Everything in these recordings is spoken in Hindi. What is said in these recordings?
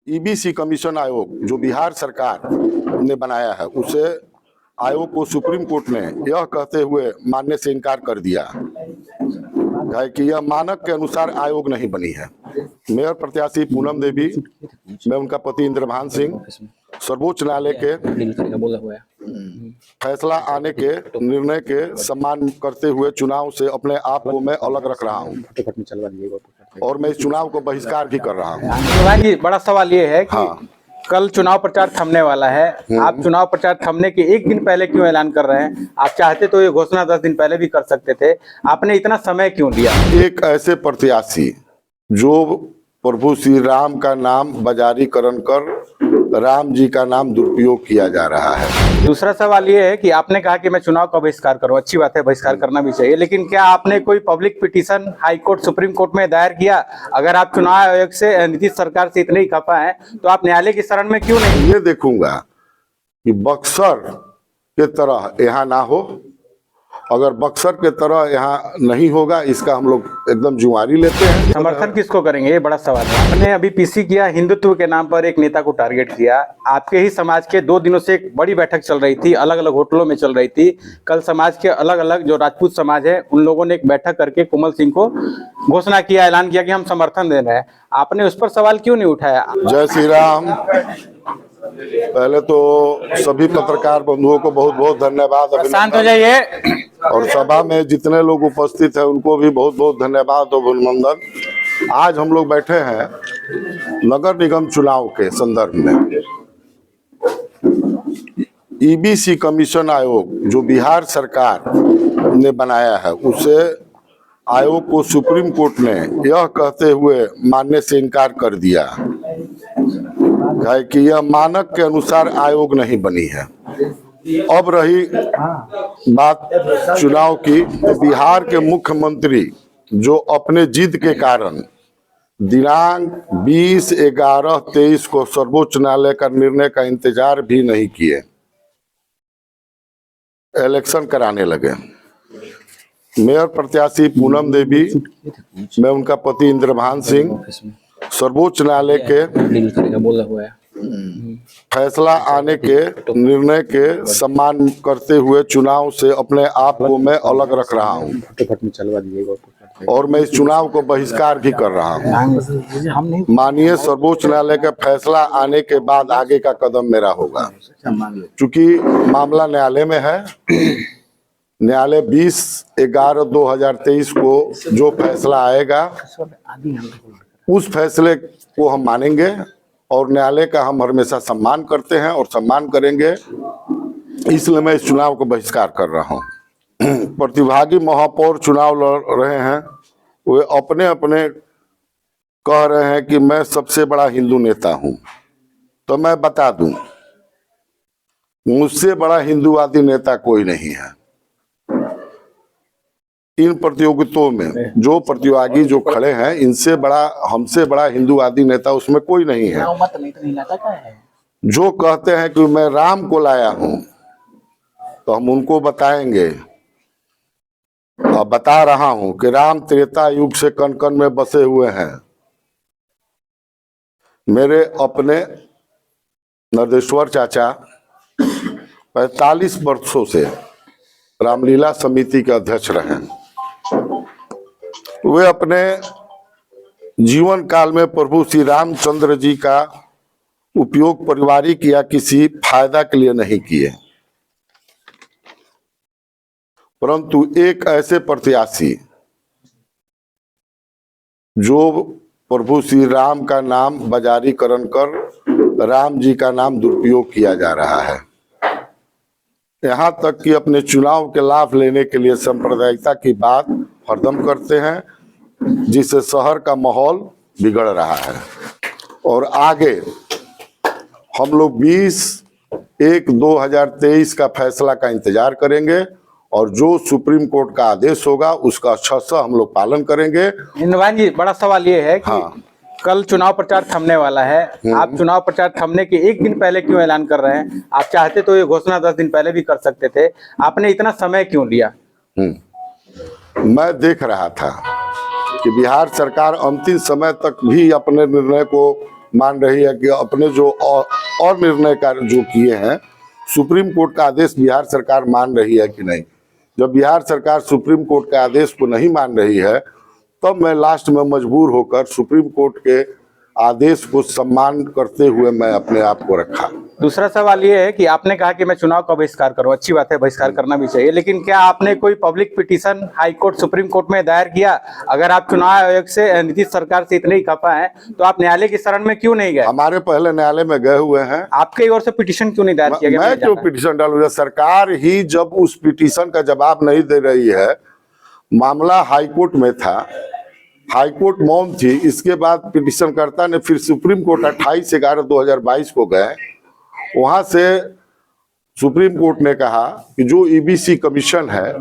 ईबीसी कमीशन आयोग जो बिहार सरकार ने बनाया है, उसे आयोग को सुप्रीम कोर्ट ने यह कहते हुए मानने से इनकार कर दिया है कि यह मानक के अनुसार आयोग नहीं बनी है। मेयर प्रत्याशी पूनम देवी, मैं उनका पति इंद्रभान सिंह, सर्वोच्च न्यायालय के फैसला आने के निर्णय के सम्मान करते हुए चुनाव से अपने आप को मैं अलग रख रहा हूं और मैं इस चुनाव को बहिष्कार भी कर रहा हूं। जी, बड़ा सवाल ये है कि कल चुनाव प्रचार थमने वाला है। आप चुनाव प्रचार थमने के एक दिन पहले क्यों ऐलान कर रहे हैं? आप चाहते तो ये घोषणा 10 दिन पहले भी कर सकते थे, आपने इतना समय क्यों लिया? एक ऐसे प्रत्याशी जो प्रभु श्री राम का नाम बाजारीकरण कर राम जी का नाम दुरुपयोग किया जा रहा है। दूसरा सवाल ये है कि आपने कहा कि मैं चुनाव का बहिष्कार करूं, अच्छी बात है, बहिष्कार करना भी चाहिए, लेकिन क्या आपने कोई public petition high court, supreme court में दायर किया? अगर आप चुनाव आयोग से, नीतीश सरकार से इतने ही खफा हैं, तो आप न्यायालय की शरण में क्यों नहीं? ये देखूंगा कि बक्सर के तरह यहाँ ना हो। अगर बक्सर के तरह यहाँ नहीं होगा, इसका हम लोग एकदम जुम्मेवारी लेते हैं। समर्थन किसको करेंगे, ये बड़ा सवाल है। आपने अभी पीसी किया, हिंदुत्व के नाम पर एक नेता को टारगेट किया। आपके ही समाज के 2 दिनों से एक बड़ी बैठक चल रही थी, अलग अलग होटलों में चल रही थी। कल समाज के अलग अलग जो राजपूत समाज है, उन लोगों ने एक बैठक करके कोमल सिंह को घोषणा किया, ऐलान किया कि हम समर्थन दे रहे हैं। आपने उस पर सवाल क्यों नहीं उठाया? जय श्री राम। पहले तो सभी पत्रकार बंधुओं को बहुत बहुत धन्यवाद। शांत हो जाइए। और सभा में जितने लोग उपस्थित हैं उनको भी बहुत बहुत धन्यवाद और अभिनंदन। आज हम लोग बैठे हैं नगर निगम चुनाव के संदर्भ में। ईबीसी कमीशन आयोग जो बिहार सरकार ने बनाया है, उसे आयोग को सुप्रीम कोर्ट ने यह कहते हुए मानने से इनकार कर दिया है कि यह मानक के अनुसार आयोग नहीं बनी है। अब रही बात चुनाव की, तो बिहार के मुख्यमंत्री जो अपने जिद के कारण दिनांक 20/11/23 को सर्वोच्च न्यायालय का निर्णय का इंतजार भी नहीं किए, इलेक्शन कराने लगे। मेयर प्रत्याशी पूनम देवी, मैं उनका पति इंद्रभान सिंह, सर्वोच्च न्यायालय के फैसला आने के निर्णय के सम्मान करते हुए चुनाव से अपने आप को मैं अलग रख रहा हूं और मैं इस चुनाव को बहिष्कार भी कर रहा हूं। माननीय सर्वोच्च न्यायालय का फैसला आने के बाद आगे का कदम मेरा होगा। चूंकि मामला न्यायालय में है, न्यायालय 20/11/2023 को जो फैसला आएगा उस फैसले को हम मानेंगे और न्यायालय का हम हमेशा सम्मान करते हैं और सम्मान करेंगे। इसलिए मैं इस चुनाव को बहिष्कार कर रहा हूं। प्रतिभागी महापौर चुनाव लड़ रहे हैं, वे अपने अपने कह रहे हैं कि मैं सबसे बड़ा हिंदू नेता हूं। तो मैं बता दूं, मुझसे बड़ा हिंदूवादी नेता कोई नहीं है। इन प्रतियोगिताओं में जो प्रतिभागी जो खड़े हैं, इनसे बड़ा, हमसे बड़ा हिंदूवादी नेता उसमें कोई नहीं है। जो कहते हैं कि मैं राम को लाया हूं, तो हम उनको बताएंगे और बता रहा हूं कि राम त्रेता युग से कण कण में बसे हुए हैं। मेरे अपने नरदेश्वर चाचा 45 वर्षों से रामलीला समिति के अध्यक्ष रहे। वे अपने जीवन काल में प्रभु श्री रामचंद्र जी का उपयोग पारिवारिक या किसी फायदा के लिए नहीं किए, परंतु एक ऐसे प्रत्याशी जो प्रभु श्री राम का नाम बाजारीकरण कर राम जी का नाम दुरुपयोग किया जा रहा है। यहाँ तक कि अपने चुनाव के लाभ लेने के लिए सांप्रदायिकता की बात हरदम करते हैं, जिससे शहर का माहौल बिगड़ रहा है। और आगे हम लोग 20/1/2023 का फैसला का इंतजार करेंगे और जो सुप्रीम कोर्ट का आदेश होगा उसका अच्छा हम लोग पालन करेंगे। इंद्रभान जी, बड़ा सवाल ये है कि कल चुनाव प्रचार थमने वाला है। आप चुनाव प्रचार थमने के एक दिन पहले क्यों ऐलान कर रहे हैं? आप चाहते तो ये घोषणा 10 दिन पहले भी कर सकते थे, आपने इतना समय क्यों लिया? मैं देख रहा था कि बिहार सरकार अंतिम समय तक भी अपने निर्णय को मान रही है कि अपने जो और निर्णय कार्य जो किए हैं, सुप्रीम कोर्ट का आदेश बिहार सरकार मान रही है कि नहीं। जब बिहार सरकार सुप्रीम कोर्ट के आदेश को नहीं मान रही है, तब मैं लास्ट में मजबूर होकर सुप्रीम कोर्ट के आदेश को सम्मान करते हुए मैं अपने आप को रखा। दूसरा सवाल ये है कि आपने कहा कि मैं चुनाव का बहिष्कार करूं, अच्छी बात है, बहिष्कार करना भी चाहिए, लेकिन क्या आपने कोई public petition high court supreme court में दायर किया? अगर आप चुनाव आयोग से नीतीश सरकार से इतने ही खफा हैं तो आप न्यायालय की शरण में क्यों नहीं गए? हमारे पहले न्यायालय में गए हुए हैं। आपके ओर से पिटीशन क्यों नहीं दायर किया गया? मैं क्यों पिटीशन डालूंगा? सरकार ही जब उस पिटीशन का जवाब नहीं दे रही है, मामला हाईकोर्ट में था, हाईकोर्ट मौन थी, इसके बाद पिटीशनकर्ता ने फिर सुप्रीम कोर्ट 28/11/2022 को गए। वहां से सुप्रीम कोर्ट ने कहा कि जो ईबीसी कमीशन है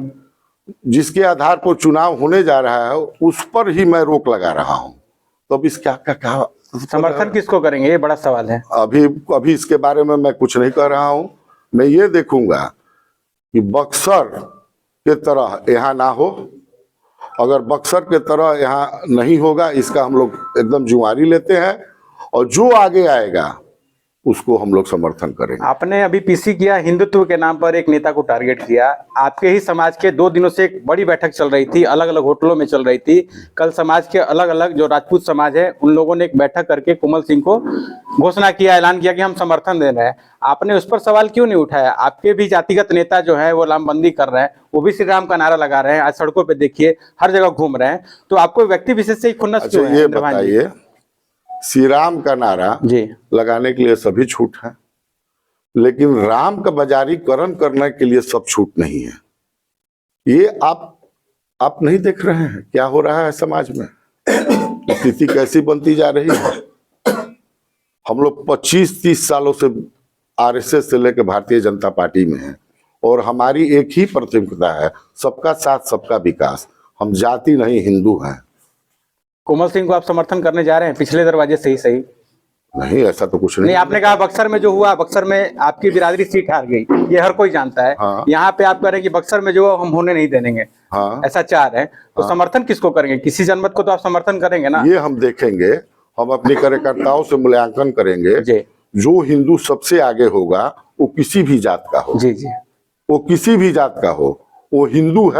जिसके आधार पर चुनाव होने जा रहा है, उस पर ही मैं रोक लगा रहा हूं। तो अब इसका क्या समर्थन किसको करेंगे, ये बड़ा सवाल है। अभी इसके बारे में मैं कुछ नहीं कर रहा हूं। मैं ये देखूंगा कि बक्सर के तरह यहाँ ना हो। अगर बक्सर के तरह यहाँ नहीं होगा, इसका हम लोग एकदम जिम्मेदारी लेते हैं, और जो आगे आएगा उसको हम लोग समर्थन करेंगे। आपने अभी पीसी किया, हिंदुत्व के नाम पर एक नेता को टारगेट किया। आपके ही समाज के 2 दिनों से एक बड़ी बैठक चल रही थी, अलग अलग होटलों में चल रही थी। कल समाज के अलग अलग जो राजपूत समाज है उन लोगों ने एक बैठक करके कोमल सिंह को घोषणा किया, ऐलान किया कि हम समर्थन दे रहे हैं। आपने उस पर सवाल क्यों नहीं उठाया? आपके भी जातिगत नेता जो है वो लामबंदी कर रहे हैं, वो भी श्री राम का नारा लगा रहे हैं, आज सड़कों पे देखिए हर जगह घूम रहे हैं, तो आपको व्यक्ति विशेष से खुन्नस क्यों है? ये बताइए, श्री राम का नारा जी लगाने के लिए सभी छूट है, लेकिन राम का बाजारीकरण करने के लिए सब छूट नहीं है। ये आप नहीं देख रहे हैं क्या हो रहा है समाज में? स्थिति कैसी बनती जा रही है। हम लोग 25-30 सालों से आरएसएस से लेकर भारतीय जनता पार्टी में हैं, और हमारी एक ही प्राथमिकता है, सबका साथ सबका विकास। हम जाति नहीं, हिंदू हैं। कोमल सिंह को आप समर्थन करने जा रहे हैं पिछले दरवाजे से ही? सही नहीं, ऐसा तो कुछ नहीं। नहीं, आपने कहा बक्सर में जो हुआ, बक्सर में आपकी बिरादरी सीट हार गई, ये हर कोई जानता है। हाँ। यहाँ पे आप कह रहे हैं कि बक्सर में जो हम होने नहीं देंगे। हाँ। ऐसा चाह रहे हैं, तो समर्थन किसको करेंगे? किसी जनमत को तो आप समर्थन करेंगे ना? ये हम देखेंगे, हम अपने कार्यकर्ताओं से मूल्यांकन करेंगे। जी। जो हिंदू सबसे आगे होगा, वो किसी भी जात का हो, जी जी, वो किसी भी जात का हो, वो हिंदू है।